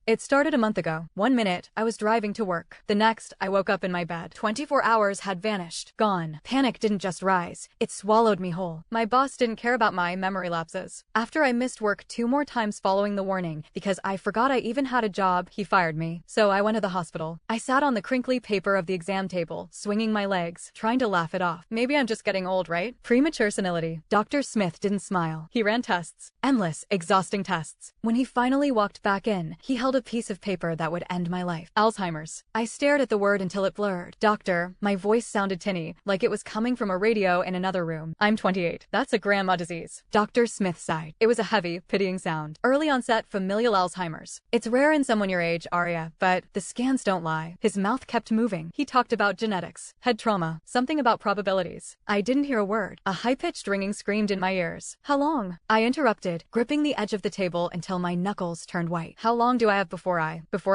It started a month ago. 1 minute, I was driving to work. The next, I woke up in my bed. 24 hours had vanished. Gone. Panic didn't just rise. It swallowed me whole. My boss didn't care about my memory lapses. After I missed work 2 more times following the warning, because I forgot I even had a job, he fired me. So I went to the hospital. I sat on the crinkly paper of the exam table, swinging my legs, trying to laugh it off. Maybe I'm just getting old, right? Premature senility. Dr. Smith didn't smile. He ran tests. Endless, exhausting tests. When he finally walked back in, he held a piece of paper that would end my life. Alzheimer's. I stared at the word until it blurred. Doctor, my voice sounded tinny, like it was coming from a radio in another room. I'm 28. That's a grandma disease. Dr. Smith sighed. It was a heavy, pitying sound. Early onset familial Alzheimer's. It's rare in someone your age, Arya, but the scans don't lie. His mouth kept moving. He talked about genetics, head trauma, something about probabilities. I didn't hear a word. A high-pitched ringing screamed in my ears. How long? I interrupted, gripping the edge of the table until my knuckles turned white. How long do I have before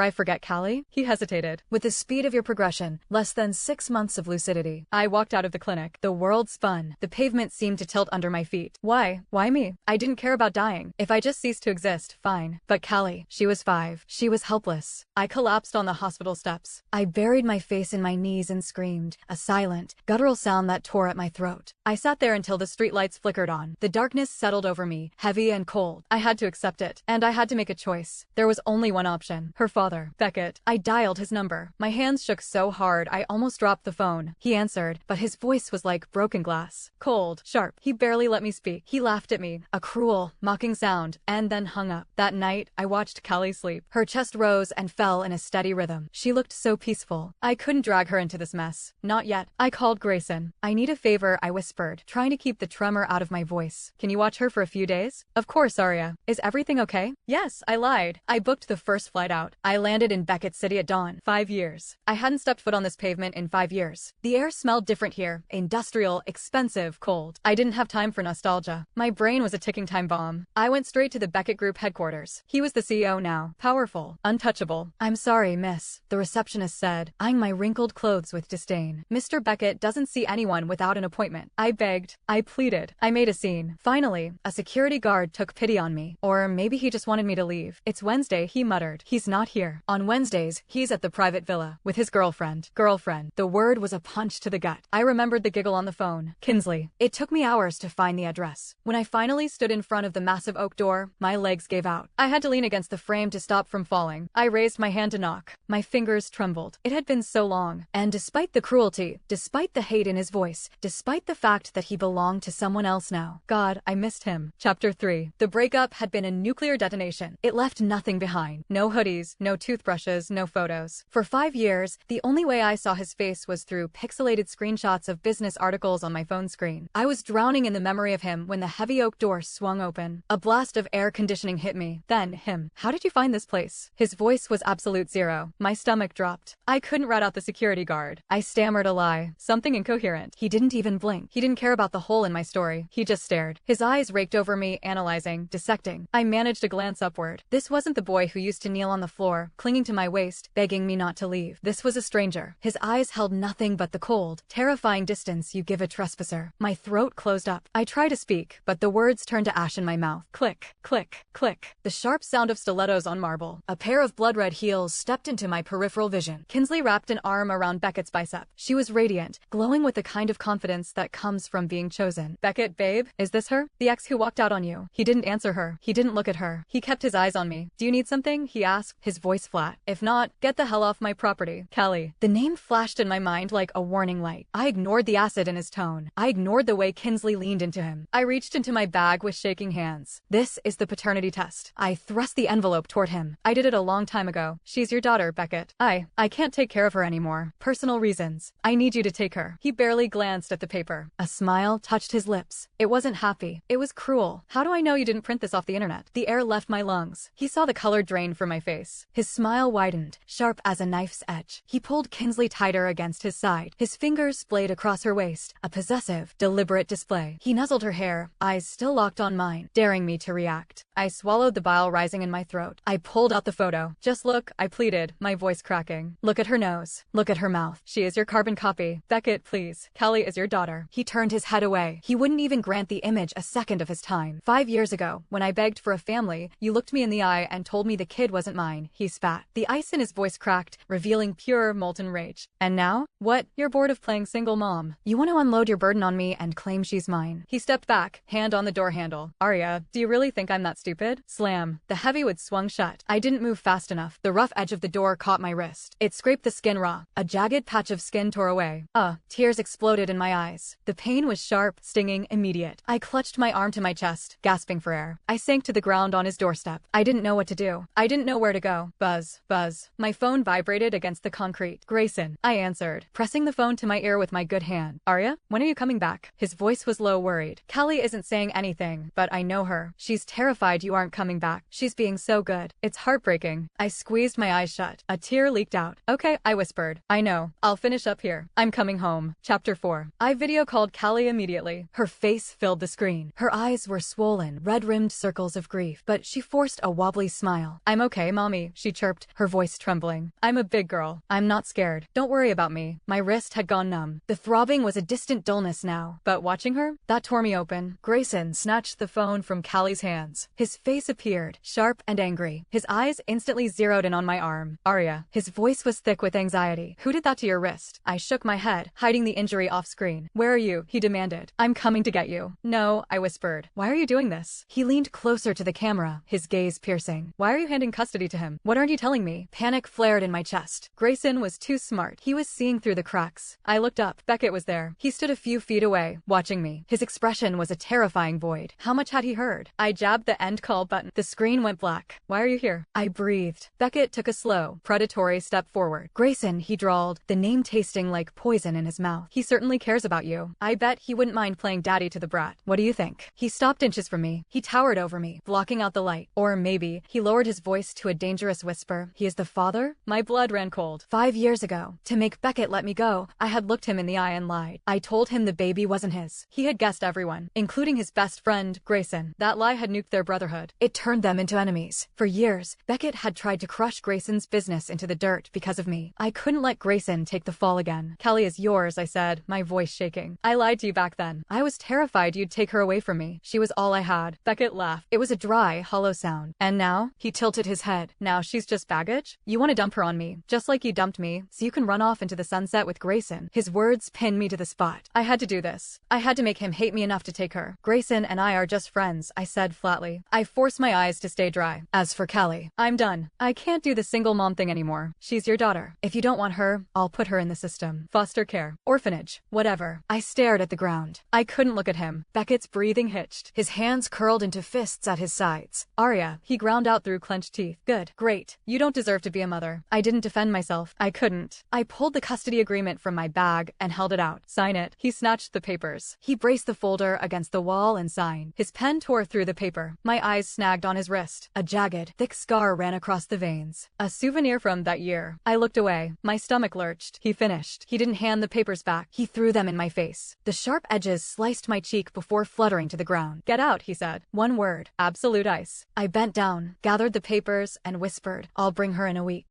I forget Callie? He hesitated. With the speed of your progression, less than 6 months of lucidity. I walked out of the clinic. The world spun. The pavement seemed to tilt under my feet. Why? Why me? I didn't care about dying. If I just ceased to exist, fine. But Callie, she was 5. She was helpless. I collapsed on the hospital steps. I buried my face in my knees and screamed, a silent, guttural sound that tore at my throat. I sat there until the streetlights flickered on. The darkness settled over me, heavy and cold. I had to accept it, and I had to make a choice. There was only one option. Her father, Beckett. I dialed his number. My hands shook so hard I almost dropped the phone. He answered, but his voice was like broken glass. Cold, sharp. He barely let me speak. He laughed at me, a cruel, mocking sound, and then hung up. That night, I watched Callie sleep. Her chest rose and fell in a steady rhythm. She looked so peaceful. I couldn't drag her into this mess. Not yet. I called Grayson. I need a favor, I whispered, trying to keep the tremor out of my voice. Can you watch her for a few days? Of course, Arya. Is everything okay? Yes, I lied. I booked the first flight out. I landed in Beckett City at dawn. 5 years. I hadn't stepped foot on this pavement in 5 years. The air smelled different here. Industrial, expensive, cold. I didn't have time for nostalgia. My brain was a ticking time bomb. I went straight to the Beckett Group headquarters. He was the CEO now. Powerful. Untouchable. I'm sorry, miss, the receptionist said, eyeing my wrinkled clothes with disdain. Mr. Beckett doesn't see anyone without an appointment. I begged. I pleaded. I made a scene. Finally, a security guard took pity on me. Or maybe he just wanted me to leave. It's Wednesday, he muttered. He's not here. On Wednesdays, he's at the private villa with his girlfriend. Girlfriend. The word was a punch to the gut. I remembered the giggle on the phone. Kinsley. It took me hours to find the address. When I finally stood in front of the massive oak door, my legs gave out. I had to lean against the frame to stop from falling. I raised my hand to knock. My fingers trembled. It had been so long. And despite the cruelty, despite the hate in his voice, despite the fact that he belonged to someone else now, God, I missed him. Chapter 3. The breakup had been a nuclear detonation. It left nothing behind. No hoodies, no toothbrushes, no photos. For 5 years, the only way I saw his face was through pixelated screenshots of business articles on my phone screen. I was drowning in the memory of him when the heavy oak door swung open. A blast of air conditioning hit me. Then him. How did you find this place? His voice was absolute zero. My stomach dropped. I couldn't rat out the security guard. I stammered a lie. Something incoherent. He didn't even blink. He didn't care about the hole in my story. He just stared. His eyes raked over me, analyzing, dissecting. I managed a glance upward. This wasn't the boy who used to kneel on the floor, clinging to my waist, begging me not to leave. This was a stranger. His eyes held nothing but the cold, terrifying distance you give a trespasser. My throat closed up. I tried to speak, but the words turned to ash in my mouth. Click, click, click. The sharp sound of stilettos on marble. A pair of blood-red heels stepped into my peripheral vision. Kinsley wrapped an arm around Beckett's bicep. She was radiant, glowing with the kind of confidence that comes from being chosen. Beckett, babe, is this her? The ex who walked out on you. He didn't answer her. He didn't look at her. He kept his eyes on me. Do you need something? He asked, his voice flat. If not, get the hell off my property. Callie. The name flashed in my mind like a warning light. I ignored the acid in his tone. I ignored the way Kinsley leaned into him. I reached into my bag with shaking hands. This is the paternity test. I thrust the envelope toward him. I did it a long time ago. She's your daughter, Beckett. I can't take care of her anymore. Personal reasons. I need you to take her. He barely glanced at the paper. A smile touched his lips. It wasn't happy. It was cruel. How do I know you didn't print this off the internet? The air left my lungs. He saw the color drain from my face. His smile widened, sharp as a knife's edge. He pulled Kinsley tighter against his side. His fingers splayed across her waist, a possessive, deliberate display. He nuzzled her hair, eyes still locked on mine, daring me to react. I swallowed the bile rising in my throat. I pulled out the photo. Just look, I pleaded, my voice cracking. Look at her nose. Look at her mouth. She is your carbon copy. Beckett, please. Callie is your daughter. He turned his head away. He wouldn't even grant the image a second of his time. 5 years ago, when I begged for a family, you looked me in the eye and told me the kid wasn't mine. He spat. The ice in his voice cracked, revealing pure, molten rage. And now? What? You're bored of playing single mom. You want to unload your burden on me and claim she's mine. He stepped back, hand on the door handle. Arya, do you really think I'm that stupid? Slam. The heavy wood swung shut. I didn't move fast enough. The rough edge of the door caught my wrist. It scraped the skin raw. A jagged patch of skin tore away. Tears exploded in my eyes. The pain was sharp, stinging, immediate. I clutched my arm to my chest, gasping for air. I sank to the ground on his doorstep. I didn't know what to do. I didn't know where to go. Buzz, buzz. My phone vibrated against the concrete. Grayson, I answered, pressing the phone to my ear with my good hand. Arya, when are you coming back? His voice was low, worried. Callie isn't saying anything, but I know her. She's terrified you aren't coming back. She's being so good. It's heartbreaking. I squeezed my eyes shut. A tear leaked out. Okay, I whispered. I know. I'll finish up here. I'm coming home. Chapter 4. I video called Callie immediately. Her face filled the screen. Her eyes were swollen, red-rimmed circles of grief, but she forced a wobbly smile. I'm okay, mommy, she chirped, her voice trembling. I'm a big girl. I'm not scared. Don't worry about me. My wrist had gone numb. The throbbing was a distant dullness now, but watching her, that tore me open. Grayson snatched the phone from Callie's hands. His face appeared, sharp and angry. His eyes instantly zeroed in on my arm. Arya. His voice was thick with anxiety. Who did that to your wrist? I shook my head, hiding the injury off screen. Where are you? He demanded. I'm coming to get you. No, I whispered. Why are you doing this? He leaned closer to the camera, his gaze piercing. Why are you handing custody to him? What aren't you telling me? Panic flared in my chest. Grayson was too smart. He was seeing through the cracks. I looked up. Beckett was there. He stood a few feet away, watching me. His expression was a terrifying void. How much had he heard? I jabbed the end call button. The screen went black. Why are you here? I breathed. Beckett took a slow, predatory step forward. Grayson, he drawled, the name tasting like poison in his mouth. He certainly cares about you. I bet he wouldn't mind playing daddy to the brat. What do you think? He stopped inches from me. He towered over me, blocking out the light. Or maybe, he lowered his voice to a dangerous whisper. He is the father? My blood ran cold. 5 years ago, to make Beckett let me go, I had looked him in the eye and lied. I told him the baby wasn't his. He had guessed everyone, including his best friend, Grayson. That lie had nuked their brotherhood. It turned them into enemies. For years, Beckett had tried to crush Grayson's business into the dirt because of me. I couldn't let Grayson take the fall again. Callie is yours, I said, my voice shaking. I lied to you back then. I was terrified you'd take her away from me. She was all I had. Beckett laughed. It was a dry, hollow sound. And now? He tilted his head. Now she's just baggage? You want to dump her on me, just like you dumped me, so you can run off into the sunset with Grayson. His words pinned me to the spot. I had to do this. I had to make him hate me enough to take her. Grayson and I are just friends, I said flatly. I forced my eyes to stay dry. As for Callie, I'm done. I can't do the single mom thing anymore. She's your daughter. If you don't want her, I'll put her in the system. Foster care. Orphanage. Whatever. I stared at the ground. I couldn't look at him. Beckett's breathing hitched. His hands curled into fists at his sides. Arya, he ground out through clenched teeth. Good. Great. You don't deserve to be a mother. I didn't defend myself. I couldn't. I pulled the custody agreement from my bag and held it out. Sign it. He snatched the papers. He braced the folder against the wall and signed. His pen tore through the paper. My eyes snagged on his wrist. A jagged, thick scar ran across the veins. A souvenir from that year. I looked away. My stomach lurched. He finished. He didn't hand the papers back. He threw them in my face. The sharp edges sliced my cheek before fluttering to the ground. Get out, he said. One word. Absolute ice. I bent down, gathered the papers, and whispered, I'll bring her in a week.